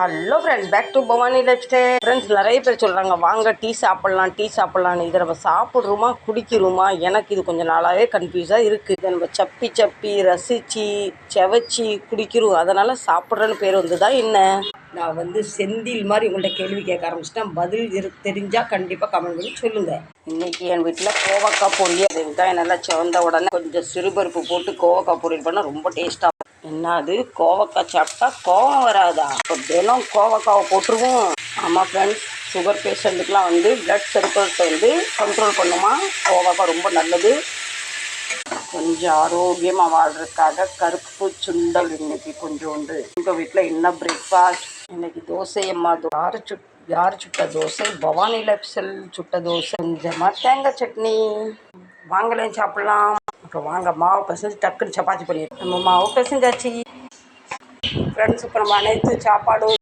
Hello friends, back to Bhavani lifestyle. Friends, நிறைய பேர் சொல்கிறாங்க வாங்க டீ சாப்பிட்லான்னு. இதை நம்ம சாப்பிட்றோமா குடிக்கிறோமா? எனக்கு இது கொஞ்சம் நாளாகவே கன்ஃபியூஸாக இருக்குது. இதை நம்ம சப்பி ரசித்து செவச்சி குடிக்கிறோம், அதனால் சாப்பிட்றேன்னு பேர் வந்துதா என்ன? நான் செந்தில் மாதிரி உங்கள்கிட்ட கேள்வி கேட்க ஆரம்பிச்சிட்டேன். பதில் தெரிஞ்சால் கண்டிப்பாக கமெண்ட் பண்ணி சொல்லுங்கள். இன்றைக்கி என் வீட்டில் கோவக்காய் பொரியல். வெங்காயம் நல்லா சிவந்த உடனே கொஞ்சம் சிறுபருப்பு போட்டு கோவக்காய் பொரியல் பண்ணால் ரொம்ப டேஸ்ட்டாக. என்னது, கோவக்காய் சாப்பிட்டா கோவம் வராதா? இப்போ தினம் கோவக்காவை போட்டுருவோம். ஆமாம் ஃப்ரெண்ட்ஸ், சுகர் பேஷண்ட்டுக்கெலாம் பிளட் சர்க்குலேட்டை கண்ட்ரோல் பண்ணுமா கோவக்காய். ரொம்ப நல்லது. கொஞ்சம் ஆரோக்கியமாக வாழ்கிறதுக்காக கருப்பு சுண்டல் இன்னைக்கு கொஞ்சோண்டு. உங்கள் வீட்டில் என்ன பிரேக்ஃபாஸ்ட்? இன்னைக்கு தோசை. அம்மா யார் சுட்ட தோசை? பவானி லைஃப் ஸ்டைல் சுட்ட தோசை, கொஞ்சமாக தேங்காய் சட்னி. வாங்கலையும் சாப்பிட்லாம். இப்போ வாங்க மாவு பிசைஞ்சு டக்குன்னு சப்பாத்தி பண்ணிடுறோம். நம்ம மாவு பிசைஞ்சாச்சு ஃப்ரெண்ட்ஸ். இப்போ நம்ம அனைத்து சாப்பாடும்